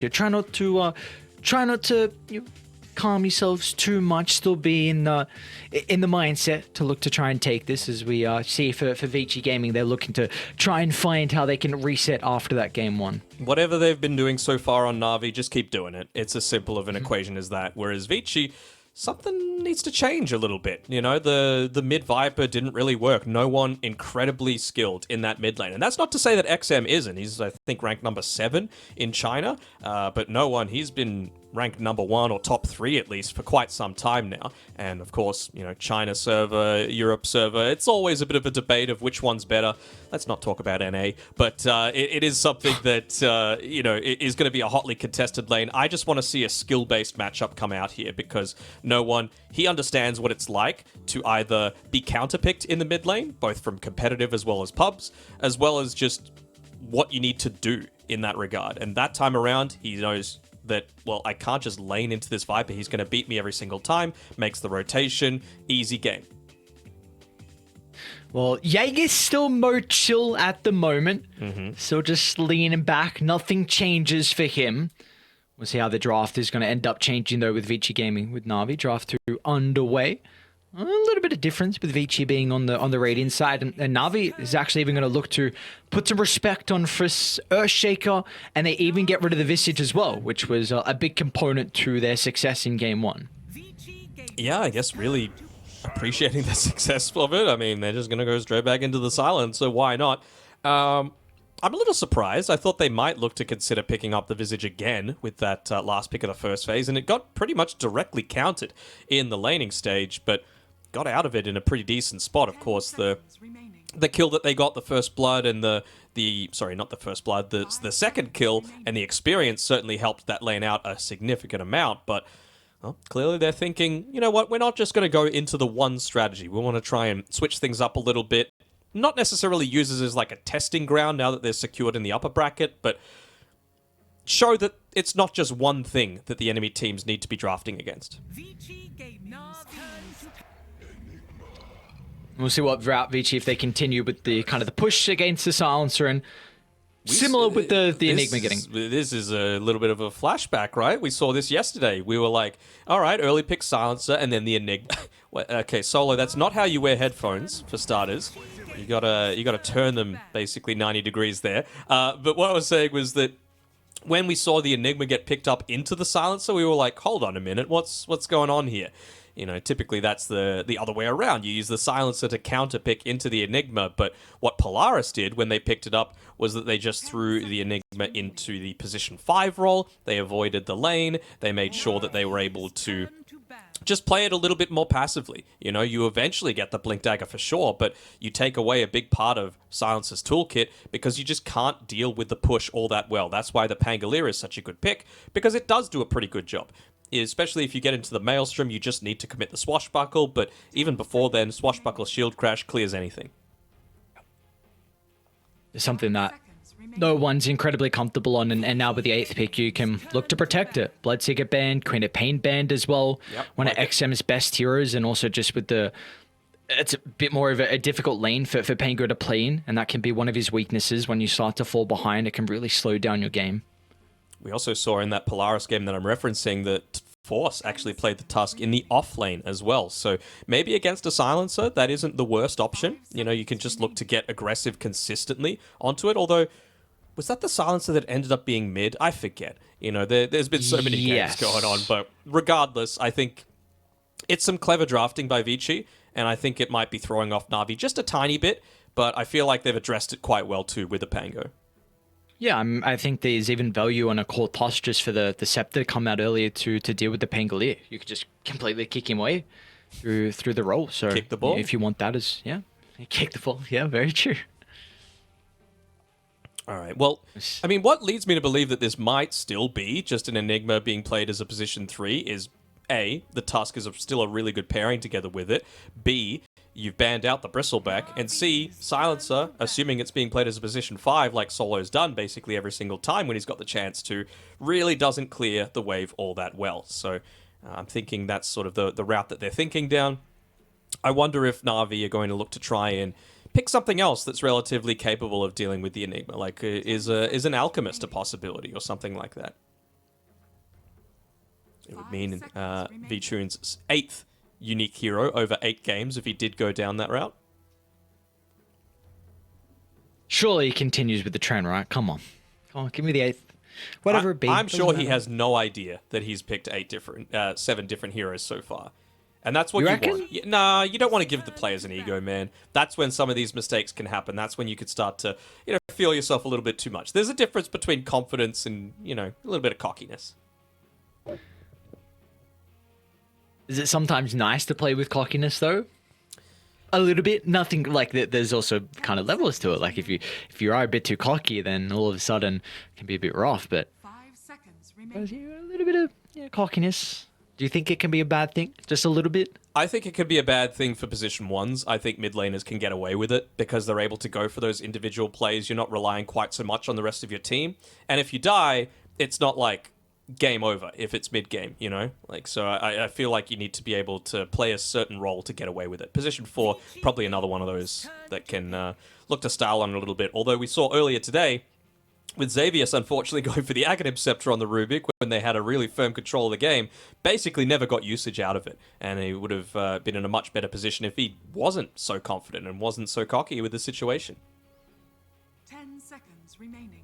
try not to calm yourselves too much. Still be in the mindset to look to try and take this, as we see for Vici Gaming. They're looking to try and find how they can reset after that game one. Whatever they've been doing so far on Na'Vi, just keep doing it. It's as simple of an equation as that. Whereas Vici, something needs to change a little bit. You know, the mid Viper didn't really work. No one incredibly skilled in that mid lane. And that's not to say that XM isn't. He's, I think, ranked number 7 in China. But no one, he's been ranked number 1 or top 3 at least for quite some time now. And of course, you know, China server, Europe server, it's always a bit of a debate of which one's better. Let's not talk about NA, but it is something that, you know, it is going to be a hotly contested lane. I just want to see a skill-based matchup come out here, because no one, he understands what it's like to either be counterpicked in the mid lane, both from competitive as well as pubs, as well as just what you need to do in that regard. And that time around, he knows that, well, I can't just lane into this Viper. He's going to beat me every single time, makes the rotation, easy game. Well, Jaeger's still more chill at the moment, so just leaning back. Nothing changes for him. We'll see how the draft is going to end up changing, though, with Vici Gaming, with Na'Vi. Draft 2 underway. A little bit of difference with Vici being on the Radiant side, and Na'Vi is actually even going to look to put some respect on Friss Earthshaker, and they even get rid of the Visage as well, which was a big component to their success in Game 1. Yeah, I guess really appreciating the success of it. I mean, they're just going to go straight back into the silence, so why not? I'm a little surprised. I thought they might look to consider picking up the Visage again with that last pick of the first phase, and it got pretty much directly counted in the laning stage, but got out of it in a pretty decent spot. Of course, the kill that they got, the first blood, and the second kill, and the experience certainly helped that lane out a significant amount, but well, clearly they're thinking, you know what, we're not just going to go into the one strategy. We want to try and switch things up a little bit. Not necessarily use this as like a testing ground now that they're secured in the upper bracket, but show that it's not just one thing that the enemy teams need to be drafting against. We'll see what route Vici, if they continue with the kind of the push against the silencer, and similar with the Enigma getting. This is a little bit of a flashback, right? We saw this yesterday. We were like, all right, early pick silencer, and then the Enigma. Okay, Solo, that's not how you wear headphones, for starters. You gotta turn them basically 90 degrees there. But what I was saying was that when we saw the Enigma get picked up into the silencer, we were like, hold on a minute, what's going on here? You know, typically that's the other way around. You use the silencer to counterpick into the Enigma, but what Polaris did when they picked it up was that they just threw the Enigma into the position 5 role. They avoided the lane. They made sure that they were able to just play it a little bit more passively. You know, you eventually get the Blink Dagger for sure, but you take away a big part of Silencer's toolkit because you just can't deal with the push all that well. That's why the Pangolier is such a good pick, because it does do a pretty good job. Especially if you get into the Maelstrom, you just need to commit the Swashbuckle, but even before then, Swashbuckle Shield Crash clears anything. It's something that no one's incredibly comfortable on, and now with the 8th pick, you can look to protect it. Bloodseeker banned, Queen of Pain banned as well. Yep, one of XM's best heroes, and also just with it's a bit more of a difficult lane for Pango to play in, and that can be one of his weaknesses. When you start to fall behind, it can really slow down your game. We also saw in that Polaris game that I'm referencing that Force actually played the Tusk in the off lane as well. So maybe against a silencer, that isn't the worst option. You know, you can just look to get aggressive consistently onto it. Although, was that the silencer that ended up being mid? I forget. You know, there's been so many games going on. But regardless, I think it's some clever drafting by Vici, and I think it might be throwing off Na'Vi just a tiny bit, but I feel like they've addressed it quite well too with the Pango. Yeah, I think there's even value on a core toss just for the Scepter to come out earlier to deal with the Pangolier. You could just completely kick him away through the roll. So kick the ball. If you want that as, kick the ball. Yeah, very true. All right, well, I mean, what leads me to believe that this might still be just an Enigma being played as a position 3 is A, the Tusk is still a really good pairing together with it. B, you've banned out the Bristleback, and C, Silencer, assuming it's being played as a position 5, like Solo's done basically every single time when he's got the chance to, really doesn't clear the wave all that well. So I'm thinking that's sort of the route that they're thinking down. I wonder if Na'Vi are going to look to try and pick something else that's relatively capable of dealing with the Enigma, like is an Alchemist a possibility or something like that? It would mean Vichun's 8th unique hero over 8 games if he did go down that route. Surely he continues with the trend, right? Come on, give me the 8th. Whatever it be. I'm sure he has no idea that he's picked 7 different heroes so far. And that's what you want. Nah, you don't want to give the players an ego, man. That's when some of these mistakes can happen. That's when you could start to, feel yourself a little bit too much. There's a difference between confidence and, a little bit of cockiness. Is it sometimes nice to play with cockiness, though? A little bit. Nothing like that. There's also kind of levels to it. Like if you are a bit too cocky, then all of a sudden it can be a bit rough. But 5 seconds a remaining. little bit of cockiness. Do you think it can be a bad thing? Just a little bit? I think it could be a bad thing for position 1s. I think mid laners can get away with it because they're able to go for those individual plays. You're not relying quite so much on the rest of your team. And if you die, it's not like game over if it's mid-game, So I feel like you need to be able to play a certain role to get away with it. Position 4, probably another one of those that can look to style on a little bit. Although we saw earlier today, with Xavius unfortunately going for the Aghanim Scepter on the Rubik when they had a really firm control of the game, basically never got usage out of it. And he would have been in a much better position if he wasn't so confident and wasn't so cocky with the situation. 10 seconds remaining.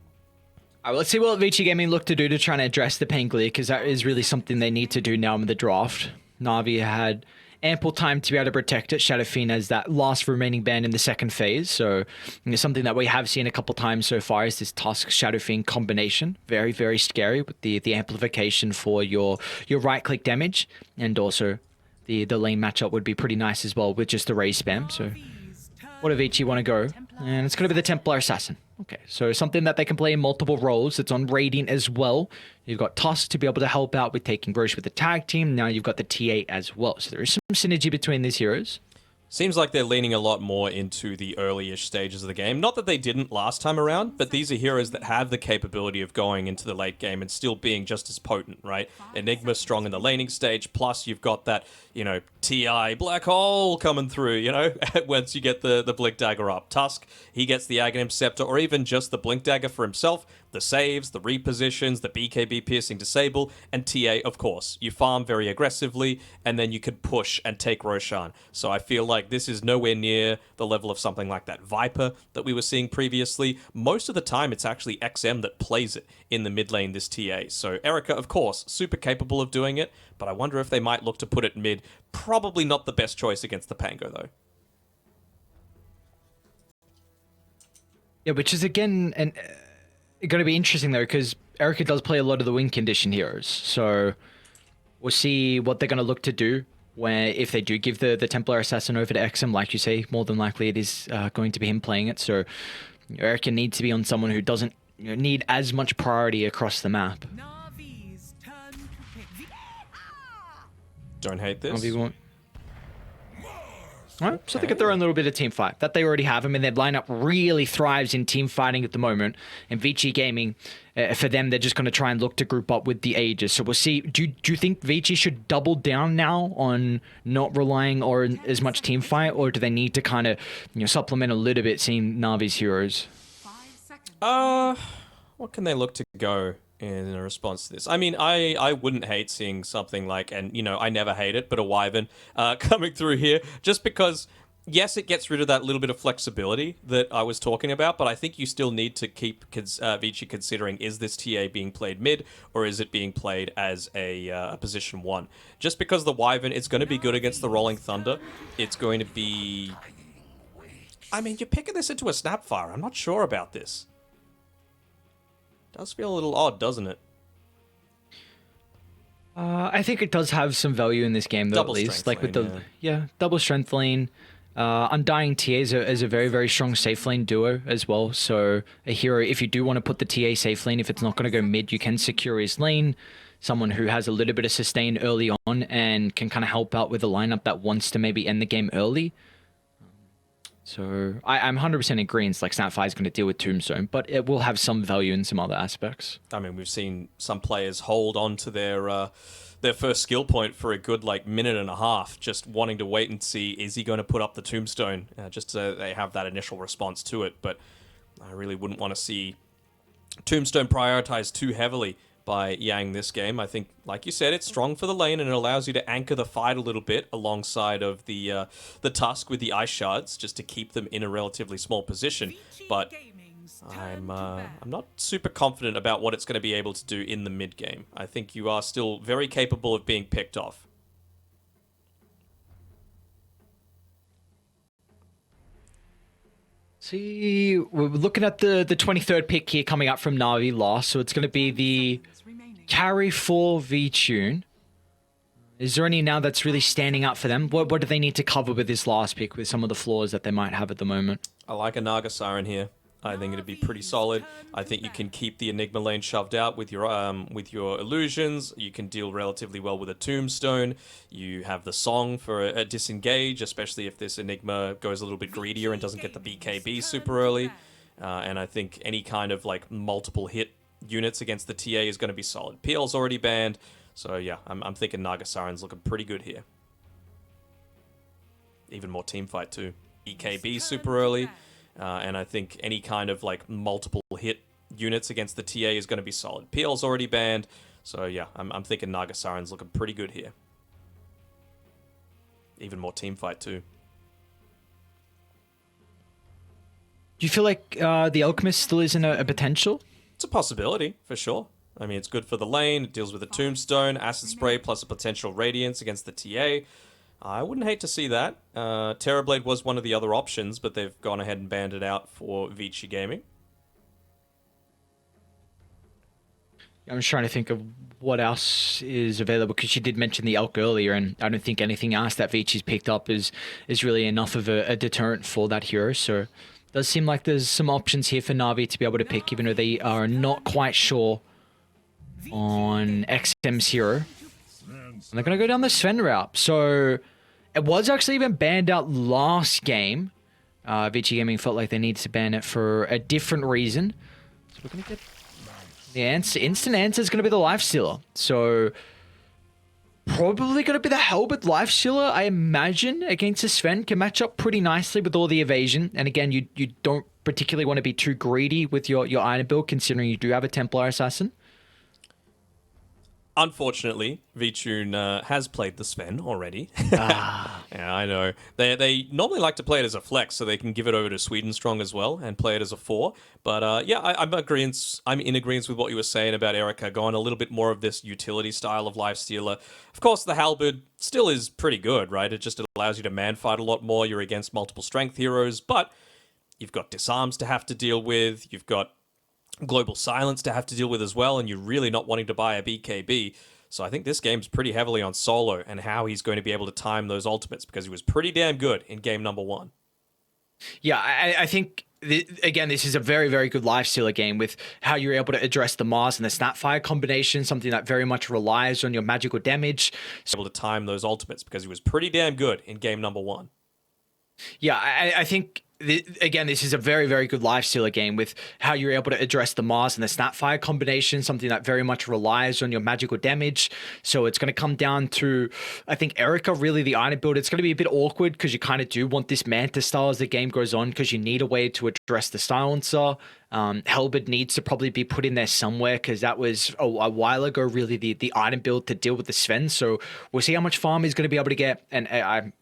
All right, let's see what Vici Gaming look to do to try and address the Panglia, because that is really something they need to do now in the draft. Na'Vi had ample time to be able to protect it. Shadow Fiend as that last remaining band in the second phase. So something that we have seen a couple times so far is this Tusk Shadow Fiend combination. Very, very scary with the amplification for your right click damage. And also the lane matchup would be pretty nice as well with just the raise spam. So what do Vici want to go? And it's going to be the Templar Assassin. Okay, so something that they can play in multiple roles. It's on Radiant as well. You've got Tusk to be able to help out with taking Roche with the tag team. Now you've got the T8 as well. So there is some synergy between these heroes. Seems like they're leaning a lot more into the early-ish stages of the game. Not that they didn't last time around, but these are heroes that have the capability of going into the late game and still being just as potent, right? Enigma strong in the laning stage, plus you've got that, TI Black Hole coming through, once you get the Blink Dagger up. Tusk, he gets the Aghanim Scepter, or even just the Blink Dagger for himself, the saves, the repositions, the BKB piercing disable, and TA, of course. You farm very aggressively, and then you could push and take Roshan. So I feel like this is nowhere near the level of something like that Viper that we were seeing previously. Most of the time, it's actually XM that plays it in the mid lane, this TA. So Erica, of course, super capable of doing it, but I wonder if they might look to put it mid. Probably not the best choice against the Pango, though. Yeah, which is, again, going to be interesting, though, because Erica does play a lot of the win condition heroes. So we'll see what they're going to look to do where if they do give the Templar Assassin over to XM, like you say, more than likely it is going to be him playing it. So Erica needs to be on someone who doesn't need as much priority across the map. Navi's turn to pick. Don't hate this. Right, so they get their own little bit of team fight that they already have. I mean, their lineup really thrives in team fighting at the moment. And Vici Gaming, for them, they're just going to try and look to group up with the Aegis. So we'll see. Do you think Vici should double down now on not relying on as much team fight, or do they need to kind of supplement a little bit, seeing Navi's heroes? 5 seconds. What can they look to go in a response to this? I mean, I wouldn't hate seeing something like, and I never hate it, but a Wyvern coming through here, just because, yes, it gets rid of that little bit of flexibility that I was talking about, but I think you still need to keep Vici considering, is this TA being played mid, or is it being played as a position 1? Just because the Wyvern, it's going to be good against the Rolling Thunder. It's going to be... I mean, you're picking this into a Snapfire. I'm not sure about this. Does feel a little odd, doesn't it? I think it does have some value in this game, though, Double at least. strength Like lane, with the double strength lane. Undying TA is a very, very strong safe lane duo as well. So a hero, if you do want to put the TA safe lane, if it's not going to go mid, you can secure his lane. Someone who has a little bit of sustain early on and can kind of help out with a lineup that wants to maybe end the game early. So I'm 100% in agreement. Like Snapfire is going to deal with Tombstone, but it will have some value in some other aspects. I mean, we've seen some players hold on to their first skill point for a good minute and a half, just wanting to wait and see, is he going to put up the Tombstone, just so they have that initial response to it. But I really wouldn't want to see Tombstone prioritized too heavily by Yang this game. I think, like you said, it's strong for the lane and it allows you to anchor the fight a little bit alongside of the Tusk with the ice shards, just to keep them in a relatively small position. But I'm not super confident about what it's going to be able to do in the mid game. I think you are still very capable of being picked off. See, we're looking at the 23rd pick here coming up from Na'Vi last, so it's going to be the carry for V-Tune. Is there any now that's really standing out for them? What do they need to cover with this last pick with some of the flaws that they might have at the moment? I like a Naga Siren here. I think it'd be pretty solid. I think you can keep the Enigma lane shoved out with your illusions. You can deal relatively well with a Tombstone. You have the Song for a disengage, especially if this Enigma goes a little bit greedier and doesn't get the BKB super early. And I think any kind of like multiple hit units against the TA is going to be solid. PL's already banned, so yeah, I'm thinking Naga Siren's looking pretty good here. Even more team fight too. EKB super early. And I think any kind of like multiple hit units against the TA is going to be solid. PL's already banned, so yeah, I'm thinking Naga Siren's looking pretty good here. Even more team fight too. Do you feel like the Alchemist still isn't a potential? It's a possibility, for sure. I mean, it's good for the lane, it deals with a Tombstone, Acid Spray, plus a potential Radiance against the TA. I wouldn't hate to see that. Terrorblade was one of the other options, but they've gone ahead and banned it out for Vici Gaming. I'm just trying to think of what else is available, because you did mention the Elk earlier, and I don't think anything else that Vici's picked up is really enough of a deterrent for that hero. So it does seem like there's some options here for Na'Vi to be able to pick, even though they are not quite sure on XM's hero. And they're going to go down the Sven route. So it was actually even banned out last game. Vici Gaming felt like they needed to ban it for a different reason. So we're going to get the answer. Instant answer is going to be the Lifestealer. So probably going to be the Halberd Lifestealer, I imagine, against the Sven. Can match up pretty nicely with all the evasion. And again, you don't particularly want to be too greedy with your item build, considering you do have a Templar Assassin. Unfortunately, V-Tune has played the Sven already. Yeah, I know. They normally like to play it as a flex, so they can give it over to Sweden Strong as well and play it as a 4. But yeah, I'm in agreement with what you were saying about Erica going a little bit more of this utility style of Lifestealer. Of course, the Halberd still is pretty good, right? It just allows you to man fight a lot more. You're against multiple strength heroes, but you've got disarms to have to deal with. You've got Global Silence to have to deal with as well, and you're really not wanting to buy a BKB. So I think this game's pretty heavily on Solo and how he's going to be able to time those ultimates, because he was pretty damn good in game number 1. Yeah, I think, again, this is a very, very good Lifestealer game with how you're able to address the Mars and the Snapfire combination, something that very much relies on your magical damage. Able to time those ultimates, because he was pretty damn good in game number 1. Yeah, I think, again, this is a very, very good Lifestealer game with how you're able to address the Mars and the Snapfire combination, something that very much relies on your magical damage. So it's going to come down to, I think, Erica, really the item build. It's going to be a bit awkward because you kind of do want this Manta style as the game goes on, because you need a way to address the Silencer. Halberd needs to probably be put in there somewhere, because that was a while ago, really, the item build to deal with the Sven. So we'll see how much farm he's going to be able to get. And I'm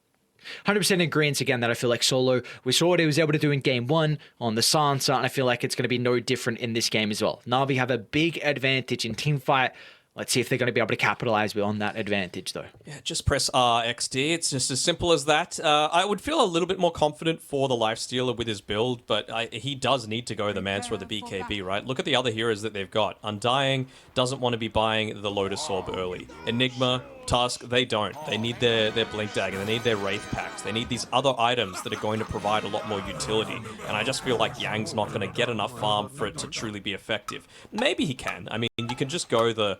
100% in agreement again that I feel like Solo, we saw what he was able to do in game 1 on the Sansa, and I feel like it's going to be no different in this game as well. Na'Vi have a big advantage in teamfight. Let's see if they're going to be able to capitalize on that advantage, though. Yeah, just press RXD. It's just as simple as that. I would feel a little bit more confident for the Lifestealer with his build, but he does need to go the Mancer or the BKB, right? Look at the other heroes that they've got. Undying doesn't want to be buying the Lotus Orb early. Enigma, Tusk, they don't. They need their Blink Dagger. They need their Wraith Packs. They need these other items that are going to provide a lot more utility. And I just feel like Yang's not going to get enough farm for it to truly be effective. Maybe he can. I mean, you can just go the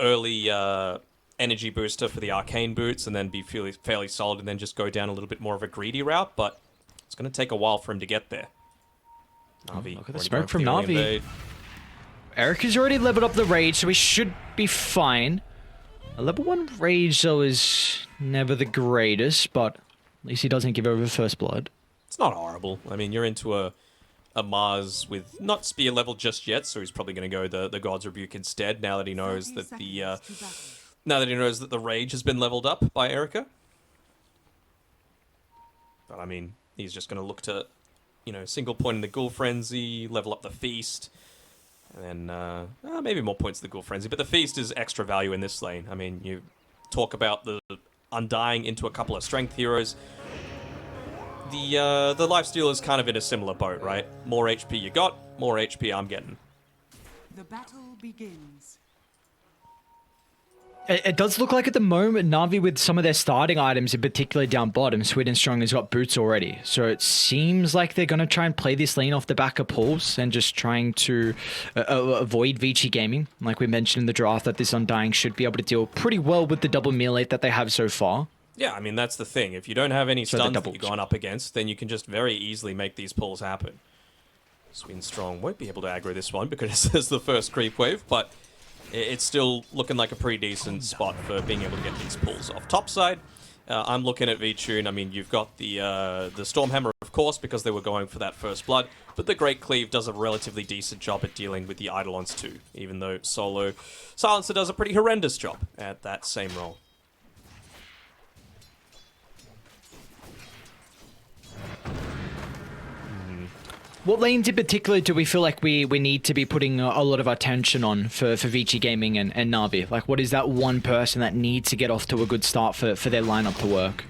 early energy booster for the Arcane Boots and then be fairly solid, and then just go down a little bit more of a greedy route, but it's going to take a while for him to get there. Na'Vi, look at the smoke from Na'Vi. Erica's already leveled up the Rage, so he should be fine. A level 1 Rage, though, is never the greatest, but at least he doesn't give over first blood. It's not horrible. I mean, you're into a a Mars with not spear level just yet, so he's probably going to go the God's Rebuke instead. Now that he knows that the Rage has been leveled up by Erica. But I mean, he's just going to look to, single point in the Ghoul Frenzy, level up the Feast, and then maybe more points to the Ghoul Frenzy. But the Feast is extra value in this lane. I mean, you talk about the Undying into a couple of strength heroes. The Lifesteal is kind of in a similar boat, right? More HP you got, more HP I'm getting. The battle begins. It does look like at the moment, Na'Vi with some of their starting items, in particular down bottom, Sweet and Strong has got boots already. So it seems like they're going to try and play this lane off the back of pulls and just trying to avoid Vici Gaming. Like we mentioned in the draft, that this Undying should be able to deal pretty well with the double melee that they have so far. Yeah, I mean, that's the thing. If you don't have any stuns that you're going up against, then you can just very easily make these pulls happen. Sweet and Strong won't be able to aggro this one because it's the first creep wave, but it's still looking like a pretty decent spot for being able to get these pulls off. Top side, I'm looking at Vici. I mean, you've got the Stormhammer, of course, because they were going for that first blood, but the Great Cleave does a relatively decent job at dealing with the Eidolons too, even though Solo Silencer does a pretty horrendous job at that same role. What lanes in particular do we feel like we need to be putting a lot of attention on for Vici Gaming and Na'Vi? Like, what is that one person that needs to get off to a good start for their lineup to work?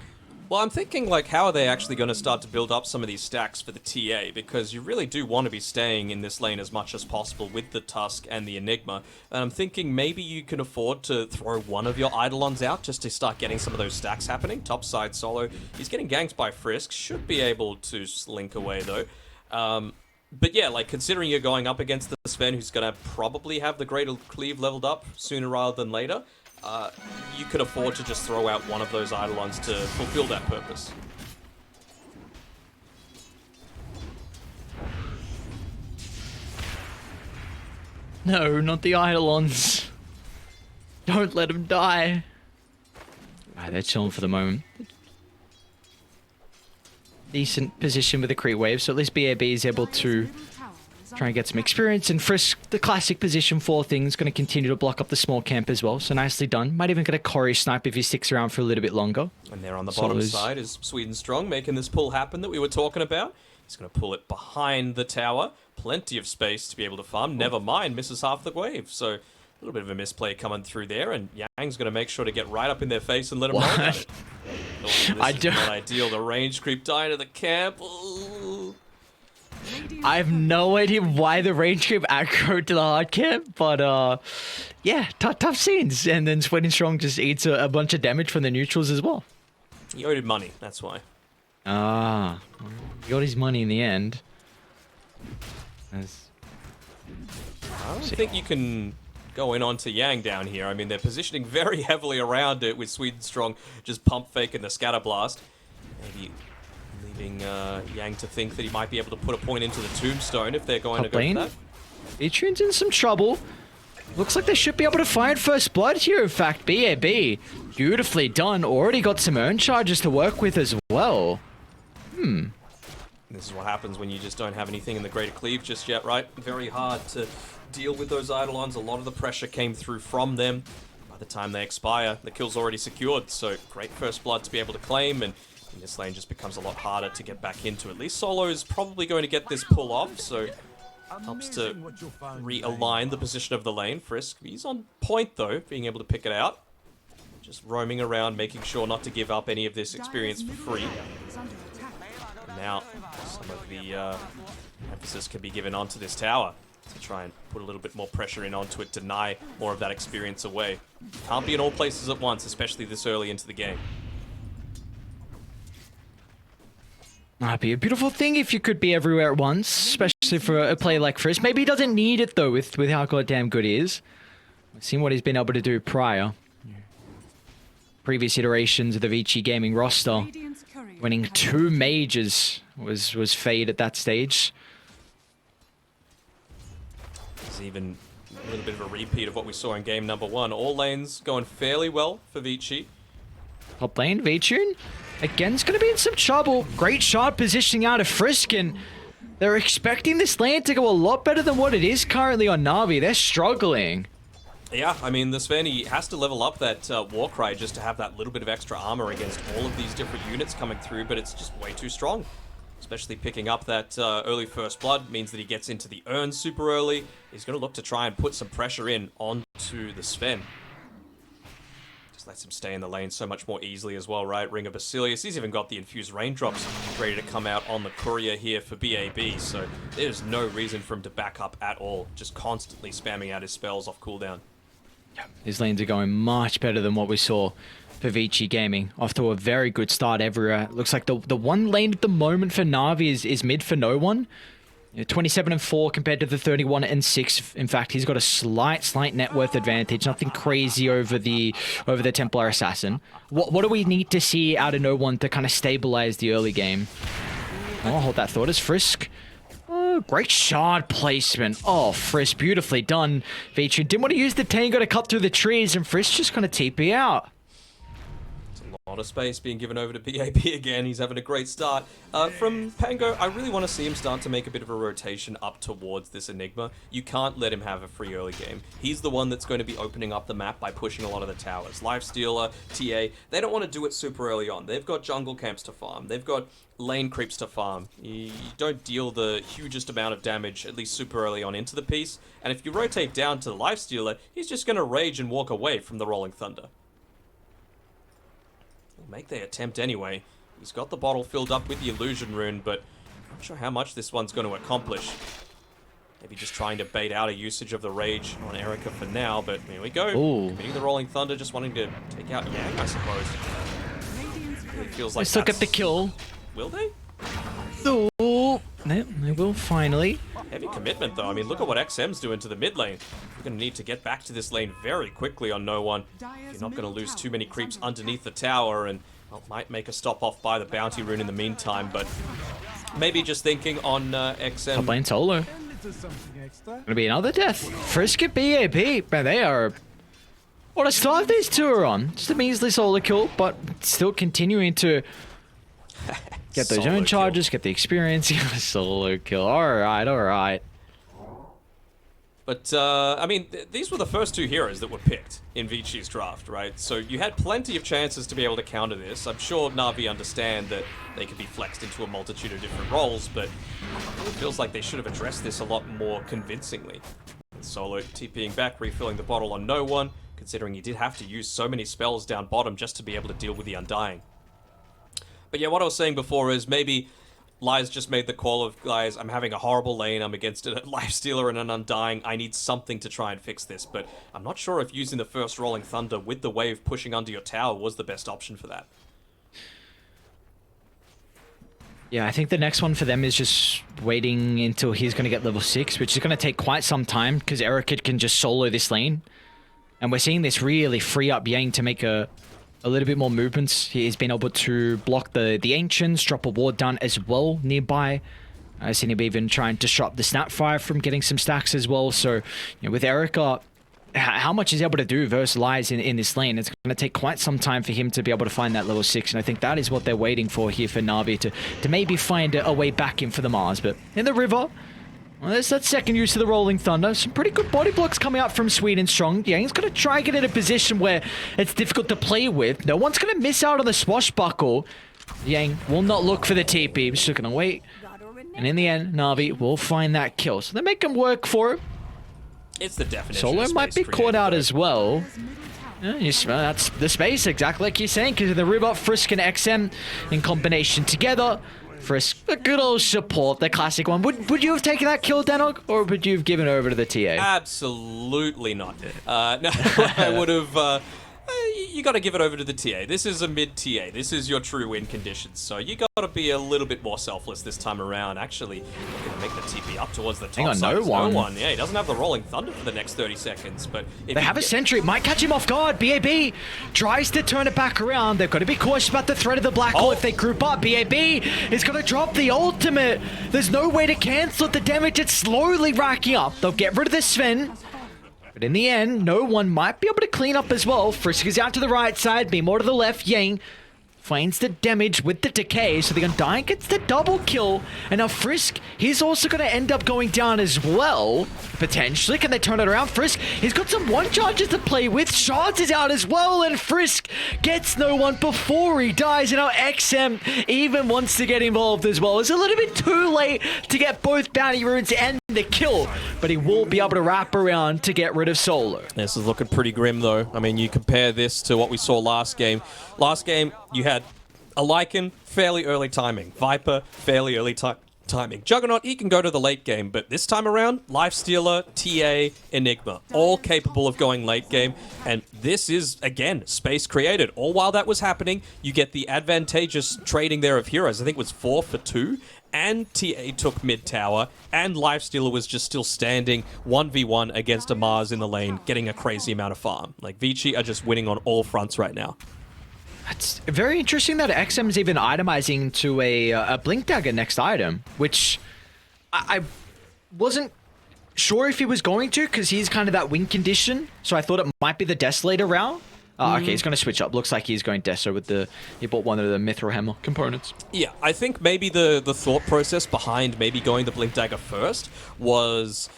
Well, I'm thinking, like, how are they actually going to start to build up some of these stacks for the TA? Because you really do want to be staying in this lane as much as possible with the Tusk and the Enigma. And I'm thinking maybe you can afford to throw one of your Eidolons out just to start getting some of those stacks happening. Topside Solo, he's getting ganked by Frisk. Should be able to slink away, though. But yeah, like, considering you're going up against the Sven, who's going to probably have the Greater Cleave leveled up sooner rather than later, you could afford to just throw out one of those Eidolons to fulfill that purpose. No, not the Eidolons. Don't let them die. Alright, they're chilling for the moment. Decent position with the creep wave, so at least BAB is able to try and get some experience. And Frisk, the classic position 4 thing, is going to continue to block up the small camp as well, so nicely done. Might even get a Corey snipe if he sticks around for a little bit longer. And there on the bottom side is Sweet and Strong making this pull happen that we were talking about. He's going to pull it behind the tower. Plenty of space to be able to farm. Never mind, misses half the wave. So a little bit of a misplay coming through there, and Yang's going to make sure to get right up in their face and let them know about it. Oh, this is not ideal. The range creep dying to the camp. Ooh. I have no idea why the range creep aggroed to the hard camp, but yeah, tough scenes. And then Sweat and Strong just eats a bunch of damage from the neutrals as well. He owed him money, that's why. Ah, he got his money in the end. I don't think you can go in onto Yang down here. I mean, they're positioning very heavily around it with Sweet and Strong just pump faking the Scatter Blast. Maybe leaving Yang to think that he might be able to put a point into the Tombstone if they're going to go for that. Vitrine's in some trouble. Looks like they should be able to find first blood here, in fact. BAB, beautifully done. Already got some urn charges to work with as well. This is what happens when you just don't have anything in the Greater Cleave just yet, right? Very hard to deal with those Eidolons. A lot of the pressure came through from them. By the time they expire, the kill's already secured, so great first blood to be able to claim, and this lane just becomes a lot harder to get back into. At least Solo is probably going to get this pull off, so helps to realign the position of the lane. Frisk, he's on point though, being able to pick it out. Just roaming around, making sure not to give up any of this experience for free. And now, some of the emphasis can be given onto this tower to try and put a little bit more pressure in onto it, deny more of that experience away. Can't be in all places at once, especially this early into the game. Might be a beautiful thing if you could be everywhere at once, especially for a player like Frisk. Maybe he doesn't need it though with how goddamn good he is. We've seen what he's been able to do prior. Previous iterations of the Vici Gaming roster. Winning 2 majors was Fade at that stage. It's even a little bit of a repeat of what we saw in game number 1. All lanes going fairly well for Vici. Top lane, Vici again, is going to be in some trouble. Great shot positioning out of Frisk, and They're expecting this lane to go a lot better than what it is currently on Na'Vi. They're struggling. Yeah, I mean, the Sven, he has to level up that Warcry just to have that little bit of extra armor against all of these different units coming through, but it's just way too strong. Especially picking up that early first blood means that he gets into the urn super early. He's going to look to try and put some pressure in onto the Sven. Just lets him stay in the lane so much more easily as well, right? Ring of Basilius. He's even got the infused raindrops ready to come out on the courier here for BAB, so there's no reason for him to back up at all. Just constantly spamming out his spells off cooldown. His lanes are going much better than what we saw for Vici Gaming. Off to a very good start everywhere. Looks like the one lane at the moment for Na'Vi is mid for no one. 27-4 compared to the 31-6. In fact, he's got a slight net worth advantage. Nothing crazy over the Templar Assassin. What do we need to see out of no one to kind of stabilize the early game? I'll hold that thought as Frisk. Oh, great shard placement. Oh, Frisk, beautifully done. Vici didn't want to use the Tango to cut through the trees, and Frisk just kind of TP out. A lot of space being given over to BAB again. He's having a great start. From Pango, I really want to see him start to make a bit of a rotation up towards this Enigma. You can't let him have a free early game. He's the one that's going to be opening up the map by pushing a lot of the towers. Lifestealer, TA, they don't want to do it super early on. They've got jungle camps to farm. They've got lane creeps to farm. You don't deal the hugest amount of damage, at least super early on, into the piece. And if you rotate down to the Lifestealer, he's just going to rage and walk away from the Rolling Thunder. Make the attempt anyway. He's got the bottle filled up with the illusion rune, but I'm not sure how much this one's going to accomplish. Maybe just trying to bait out a usage of the rage on Erica for now, but here we go. Ooh. Committing the Rolling Thunder, just wanting to take out Yang, I suppose. It feels like They still get the kill. Will they? Oh, they will finally. Heavy commitment, though. I mean, look at what XM's doing to the mid lane. We're going to need to get back to this lane very quickly on no one. You're not going to lose too many creeps underneath the tower, and well, might make a stop off by the bounty rune in the meantime, but maybe just thinking on XM. Top lane solo. Gonna be another death. Frisk at BAB, man, they are. What a start these two are on. Just a measly solo kill, but still continuing to get those own charges, get the experience, solo kill. Alright. But, I mean, these were the first two heroes that were picked in Vici's draft, right? So you had plenty of chances to be able to counter this. I'm sure Na'Vi understand that they could be flexed into a multitude of different roles, but it feels like they should have addressed this a lot more convincingly. And Solo TPing back, refilling the bottle on no one, considering he did have to use so many spells down bottom just to be able to deal with the Undying. But yeah, what I was saying before is maybe Lies just made the call of, guys, I'm having a horrible lane, I'm against a Lifestealer and an Undying, I need something to try and fix this, but I'm not sure if using the first Rolling Thunder with the wave pushing under your tower was the best option for that. Yeah, I think the next one for them is just waiting until he's going to get level 6, which is going to take quite some time, because Erica can just solo this lane. And we're seeing this really free up Yang to make a little bit more movements. He's been able to block the Ancients, drop a ward down as well nearby. I've seen him even try and disrupt the Snapfire from getting some stacks as well. So, you know, with Erica, how much he's able to do versus Lies in this lane, it's going to take quite some time for him to be able to find that level 6. And I think that is what they're waiting for here for Na'Vi, to maybe find a way back in for the Mars. But in the river, well, there's that second use of the Rolling Thunder. Some pretty good body blocks coming out from Sweden Strong. Yang's going to try and get in a position where it's difficult to play with. No one's going to miss out on the swashbuckle. Yang will not look for the TP. He's just going to wait. And in the end, Na'Vi will find that kill. So they make him work for it. It's the definition. Solo might be caught out as well. Yeah, that's the space, exactly like you're saying, because of the river, Frisk and XM in combination together. Frisk, a good old support, the classic one. Would you have taken that kill, Danog, or would you have given over to the TA? Absolutely not. No, I would have. You got to give it over to the TA. This is a mid TA. This is your true win conditions. So you got to be a little bit more selfless this time around. Actually, going to make the TP up towards the top. Hang on, side. no one. Yeah, he doesn't have the Rolling Thunder for the next 30 seconds. But if they have a sentry. Might catch him off guard. BAB tries to turn it back around. They've got to be cautious about the threat of the black hole if they group up. BAB is going to drop the ultimate. There's no way to cancel it. The damage it's slowly racking up. They'll get rid of the Sven. But in the end, no one might be able to clean up as well. Frisk is out to the right side, be more to the left. Yang finds the damage with the decay, so the Undying gets the double kill. And now Frisk, he's also going to end up going down as well, potentially. Can they turn it around? Frisk, he's got some one charges to play with. Shards is out as well, and Frisk gets no one before he dies. And now XM even wants to get involved as well. It's a little bit too late to get both bounty runes and the kill, but he will be able to wrap around to get rid of Solo. This is looking pretty grim, though. I mean, you compare this to what we saw last game. Last game, you had a Lycan, fairly early timing. Viper, fairly early timing. Juggernaut, he can go to the late game, but this time around, Lifestealer, TA, Enigma, all capable of going late game, and this is, again, space created. All while that was happening, you get the advantageous trading there of heroes. I think it was 4 for 2, and TA took mid tower, and Lifestealer was just still standing 1v1 against a Mars in the lane, getting a crazy amount of farm. Like, Vici are just winning on all fronts right now. It's very interesting that XM is even itemizing to a Blink Dagger next item, which I wasn't sure if he was going to, because he's kind of that win condition, so I thought it might be the Desolator route. Okay, he's going to switch up. Looks like he's going Deso with the... He bought one of the Mithril Hammer components. Yeah, I think maybe the thought process behind maybe going the Blink Dagger first was...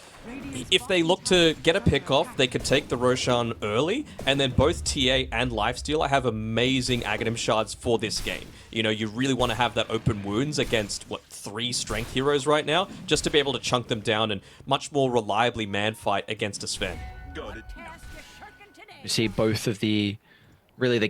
If they look to get a pick off, they could take the Roshan early, and then both TA and Lifestealer have amazing Aghanim shards for this game. You know, you really want to have that open wounds against, what, 3 strength heroes right now, just to be able to chunk them down and much more reliably man fight against a Sven. You see both of the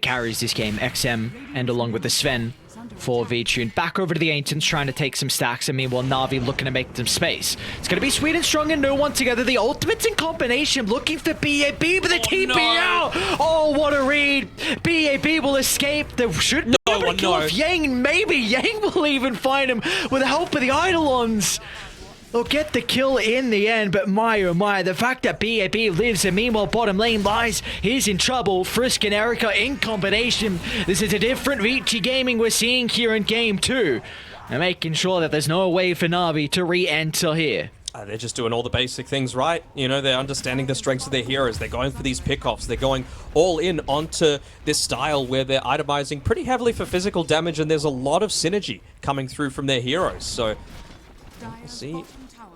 carries this game, XM and along with the Sven for Vici. And back over to the Ancients trying to take some stacks, and meanwhile Na'Vi looking to make some space. It's going to be Sweet and Strong and no one together. The ultimates in combination looking for BAB, but the TP out! Oh, what a read! BAB will escape. They should be able to kill off Yang, and maybe Yang will even find him with the help of the Eidolons. They'll get the kill in the end, but my oh my, the fact that BAB lives and meanwhile bottom lane lies, he's in trouble. Frisk and Erica in combination. This is a different Vici Gaming we're seeing here in game 2. And making sure that there's no way for Na'Vi to re-enter here. They're just doing all the basic things right. You know, they're understanding the strengths of their heroes. They're going for these pickoffs. They're going all in onto this style where they're itemizing pretty heavily for physical damage, and there's a lot of synergy coming through from their heroes. So we'll see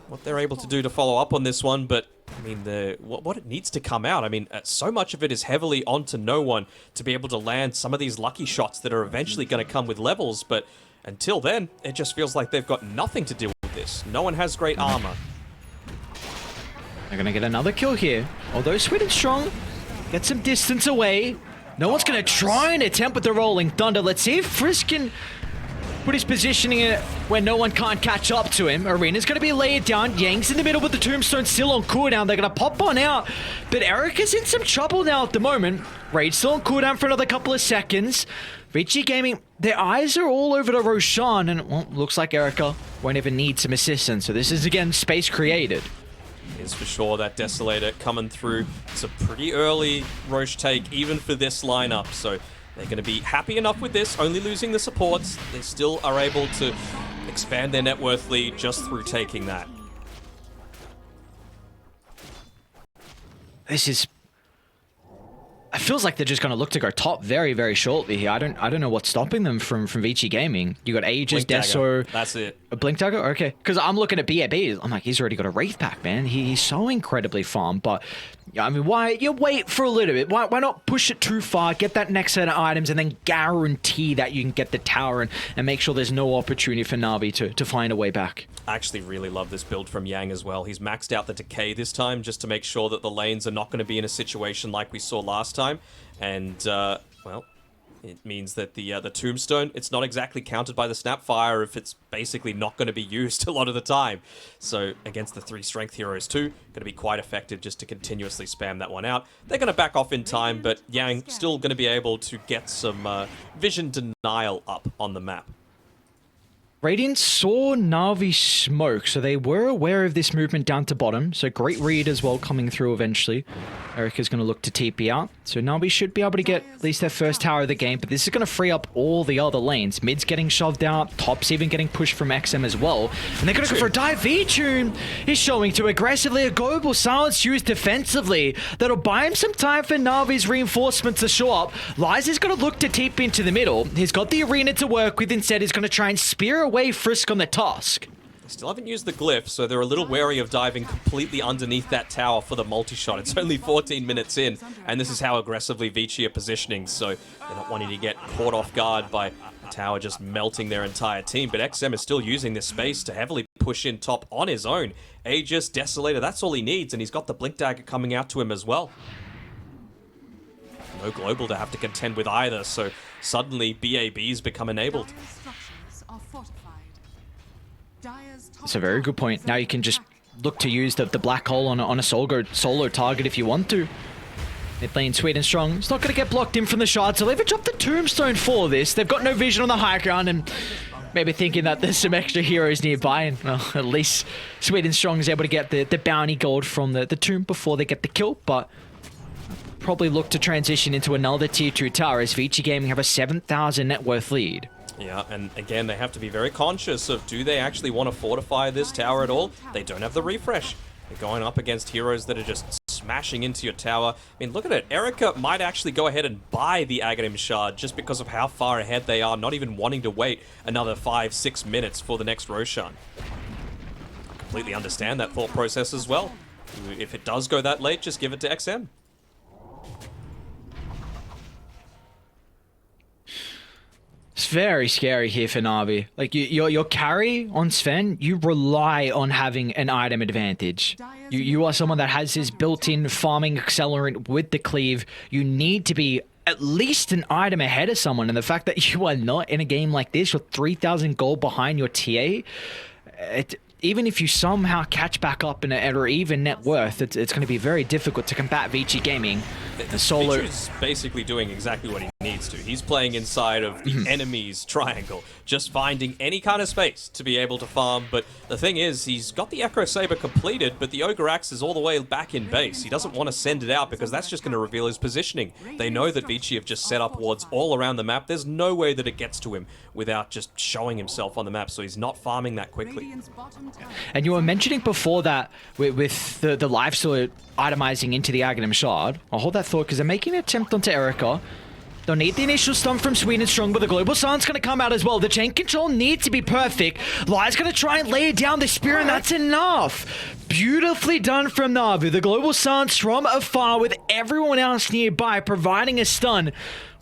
what they're able to do to follow up on this one, but I mean, what it needs to come out, I mean, so much of it is heavily onto no one to be able to land some of these lucky shots that are eventually going to come with levels, but until then, it just feels like they've got nothing to do with this. No one has great armor. They're going to get another kill here, although Sweet and Strong get some distance away. No one's going to try and attempt with the Rolling Thunder. Let's see if Frisk can put his positioning in it where no one can't catch up to him. Arena's going to be laid down. Yang's in the middle with the Tombstone still on cooldown. They're going to pop on out. But Erica's in some trouble now at the moment. Raid still on cooldown for another couple of seconds. Vici Gaming, their eyes are all over the Roshan. And, well, looks like Erica won't even need some assistance. So this is, again, space created. Is for sure that Desolator coming through. It's a pretty early Roche take, even for this lineup. So they're going to be happy enough with this, only losing the supports. They still are able to expand their net worth lead just through taking that. This is... It feels like they're just going to look to go top very, very shortly here. I don't know what's stopping them from Vici Gaming. You got Aegis, Deso... That's it. A Blink Dagger? Okay. Because I'm looking at BAB. I'm like, he's already got a Wraith Pack, man. He's so incredibly farm. But, I mean, why... You wait for a little bit. Why not push it too far, get that next set of items, and then guarantee that you can get the tower and make sure there's no opportunity for Na'Vi to find a way back. I actually really love this build from Yang as well. He's maxed out the Decay this time just to make sure that the lanes are not going to be in a situation like we saw last time. And, well, it means that the Tombstone, it's not exactly countered by the Snapfire if it's basically not going to be used a lot of the time. So against the 3 strength heroes too, going to be quite effective just to continuously spam that one out. They're going to back off in time, but Yang still going to be able to get some vision denial up on the map. Radiant saw Na'Vi smoke, so they were aware of this movement down to bottom. So great read as well coming through eventually. Erica's going to look to TP out. So Na'Vi should be able to get at least their first tower of the game, but this is going to free up all the other lanes. Mid's getting shoved out, top's even getting pushed from XM as well. And they're going to go for a dive. Vici is showing to aggressively a global silence used defensively. That'll buy him some time for Na'Vi's reinforcements to show up. Liza's going to look to TP into the middle. He's got the arena to work with. Instead, he's going to try and spear away Frisk on the Tusk. Still haven't used the glyph, so they're a little wary of diving completely underneath that tower for the multi-shot. It's only 14 minutes in, and this is how aggressively Vici are positioning, so they're not wanting to get caught off guard by the tower just melting their entire team. But XM is still using this space to heavily push in top on his own. Aegis, Desolator, that's all he needs, and he's got the Blink Dagger coming out to him as well. No global to have to contend with either, so suddenly BAB's become enabled. It's a very good point. Now you can just look to use the black hole on a solo target if you want to. They're playing sweet and strong. It's not going to get blocked in from the shard, so they've dropped the tombstone for this. They've got no vision on the high ground, and maybe thinking that there's some extra heroes nearby, and well, at least sweet and strong is able to get the bounty gold from the tomb before they get the kill, but probably look to transition into another tier 2 tower as Vici Gaming have a 7,000 net worth lead. Yeah, and again, they have to be very conscious of, do they actually want to fortify this tower at all? They don't have the refresh. They're going up against heroes that are just smashing into your tower. I mean, look at it. Erica might actually go ahead and buy the Aghanim Shard just because of how far ahead they are, not even wanting to wait another 5-6 minutes for the next Roshan. I completely understand that thought process as well. If it does go that late, just give it to XM. It's very scary here for Na'Vi. Like, your carry on Sven, you rely on having an item advantage. You are someone that has his built-in farming accelerant with the cleave. You need to be at least an item ahead of someone. And the fact that you are not in a game like this, you're 3,000 gold behind your TA, even if you somehow catch back up in or even net worth, it's going to be very difficult to combat Vici Gaming. The solo Vici's basically doing exactly what he needs to. He's playing inside of the enemy's triangle, just finding any kind of space to be able to farm. But the thing is, he's got the Echo Saber completed, but the Ogre Axe is all the way back in base. He doesn't want to send it out because that's just going to reveal his positioning. They know that Vici have just set up wards all around the map. There's no way that it gets to him without just showing himself on the map, so he's not farming that quickly. And you were mentioning before that with the life steal itemizing into the Aghanim Shard. I'll hold that thought because they're making an attempt onto Erica. They'll need the initial stun from Sweet and Strong, but the global silence going to come out as well. The chain control needs to be perfect. Li's going to try and lay down the spear, and that's enough. Beautifully done from Na'Vi. The global silence from afar with everyone else nearby providing a stun.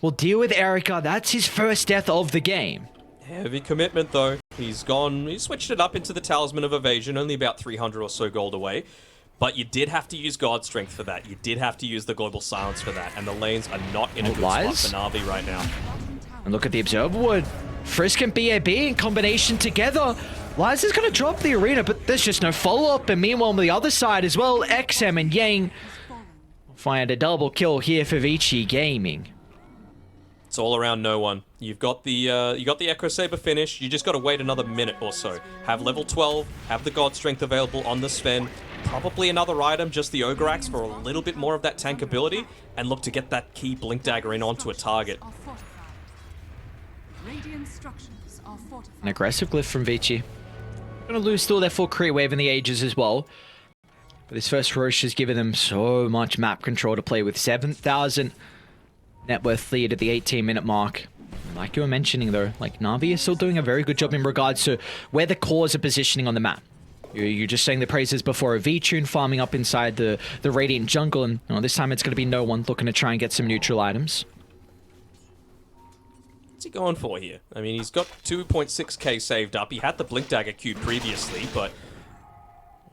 Will deal with Erica. That's his first death of the game. Heavy commitment though. He's switched it up into the Talisman of Evasion, only about 300 or so gold away. But you did have to use God Strength for that. You did have to use the Global Silence for that. And the lanes are not in a good spot for Na'Vi right now. And look at the Observer Ward. Frisk and BAB in combination together. Liza's going to drop the arena, but there's just no follow-up. And meanwhile, on the other side as well, XM and Yang find a double kill here for Vici Gaming. It's all around no one. You've got the Echo Saber finish. You just got to wait another minute or so. Have level 12. Have the God Strength available on the Sven. Probably another item, just the Ogre Axe for a little bit more of that tank ability, and look to get that key Blink Dagger in onto a target. An aggressive glyph from Vici. Gonna lose still their full creep wave in the Ages as well. But this first Roche has given them so much map control to play with. 7,000 net worth lead at the 18-minute mark. Like you were mentioning though, like Na'Vi is still doing a very good job in regards to where the cores are positioning on the map. You're just saying the praises before a V-Tune farming up inside the Radiant jungle, and this time it's going to be no one looking to try and get some neutral items. What's he going for here? I mean, he's got 2.6k saved up. He had the Blink Dagger queued previously, but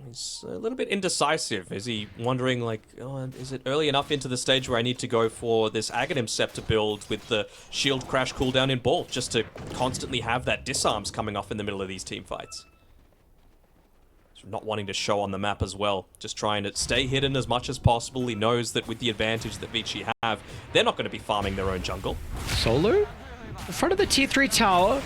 he's a little bit indecisive. Is he wondering, like, oh, is it early enough into the stage where I need to go for this Aghanim Scepter build with the Shield Crash cooldown in Bolt, just to constantly have that disarms coming off in the middle of these team fights? Not wanting to show on the map as well. Just trying to stay hidden as much as possible. He knows that with the advantage that Vici have, they're not going to be farming their own jungle. Solo? In front of the tier 3 tower.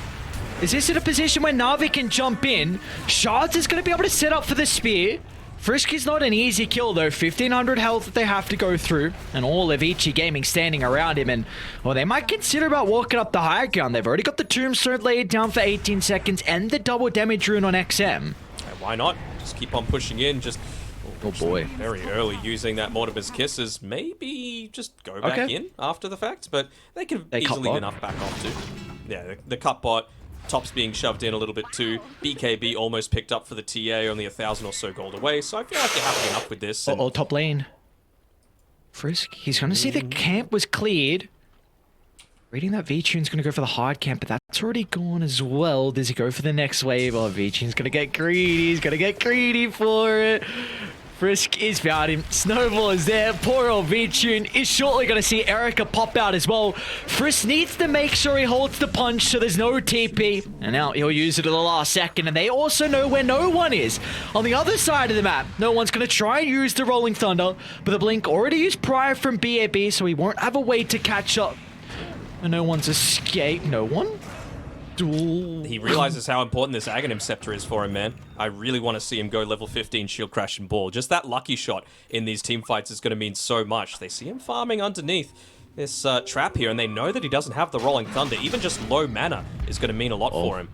Is this in a position where Na'Vi can jump in? Shards is going to be able to set up for the spear. Frisk is not an easy kill though, 1500 health that they have to go through, and all of Vici Gaming standing around him, and well, they might consider about walking up the high ground. They've already got the tombstone laid down for 18 seconds and the double damage rune on XM. Why not? Just keep on pushing in, just oh boy, very early using that Mortimer's Kisses. Maybe just go back in after the fact, but they could easily enough back off too. Yeah, the cut bot. Top's being shoved in a little bit too. BKB almost picked up for the TA, only 1,000 or so gold away. So I feel like you're happy enough with this. Oh, top lane. Frisk, he's going to see the camp was cleared. Reading that V-Tune's going to go for the hard camp, but that's already gone as well. Does he go for the next wave? Oh, V-Tune's going to get greedy. He's going to get greedy for it. Frisk is found him. Snowball is there. Poor old V-Tune is shortly going to see Erica pop out as well. Frisk needs to make sure he holds the punch so there's no TP. And now he'll use it at the last second. And they also know where no one is. On the other side of the map, no one's going to try and use the Rolling Thunder. But the Blink already used prior from BAB, so he won't have a way to catch up. And no one's escaped. No one? He realizes how important this Aghanim Scepter is for him, man. I really want to see him go level 15 Shield Crash and Ball. Just that lucky shot in these team fights is going to mean so much. They see him farming underneath this trap here, and they know that he doesn't have the Rolling Thunder. Even just low mana is going to mean a lot for him.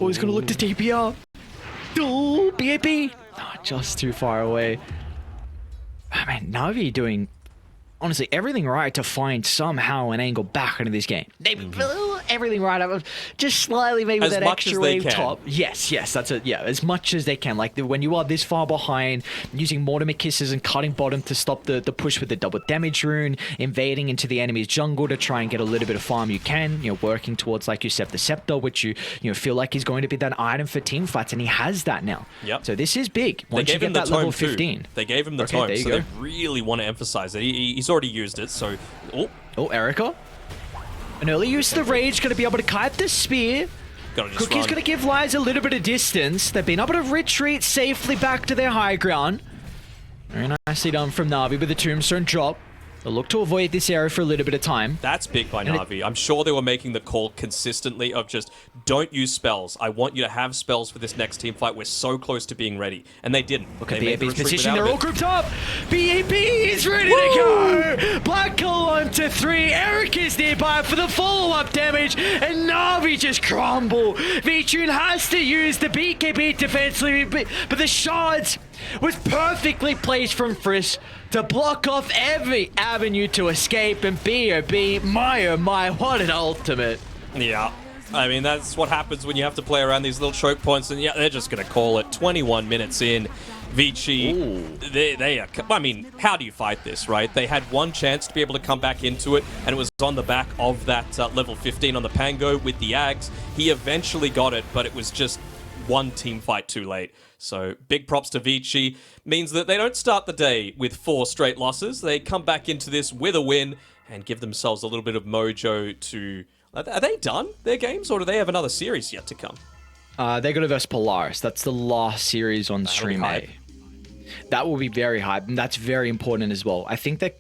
Oh, he's going to look to DPR. Oh, BAB. Oh, just too far away. Oh, man, Na'Vi doing... honestly, everything right to find somehow an angle back into this game. Everything right. Just slightly maybe as that much extra as they wave can. top. Yes, that's it. Yeah, as much as they can. Like when you are this far behind, using Mortimer Kisses and cutting bottom to stop the push with the double damage rune, invading into the enemy's jungle to try and get a little bit of farm you can, working towards, like you said, the Scepter, which you feel like is going to be that item for team fights, and he has that now. Yep. So this is big. Once you get that level 15. They gave him the tome, so they really want to emphasize it. He's already used it, so... Oh, Erica. An early use of the Rage, going to be able to kite the spear. Cookie's going to give Lies a little bit of distance. They've been able to retreat safely back to their high ground. Very nicely done from Na'Vi with the tombstone drop. They'll look to avoid this area for a little bit of time. That's big by Na'Vi. I'm sure they were making the call consistently of just, don't use spells. I want you to have spells for this next team fight. We're so close to being ready. And they didn't. Look at BAB's position. They're all grouped up. BAB is ready to go. Black Hole onto 3. Eric is nearby for the follow-up damage. And Na'Vi just crumble. V-Tune has to use the BKB defensively, but the shards was perfectly placed from Frisk to block off every avenue to escape, and BOB, my oh my, what an ultimate. Yeah, I mean, that's what happens when you have to play around these little choke points, and yeah, they're just going to call it. 21 minutes in, Vici, they are, I mean, how do you fight this, right? They had one chance to be able to come back into it, and it was on the back of that level 15 on the Pango with the Ags. He eventually got it, but it was just one team fight too late. So big props to Vici. Means that they don't start the day with 4 straight losses. They come back into this with a win and give themselves a little bit of mojo to... Are they done, their games, or do they have another series yet to come? They're going to verse Polaris. That's the last series on Stream A. That will be very hype, and that's very important as well. I think that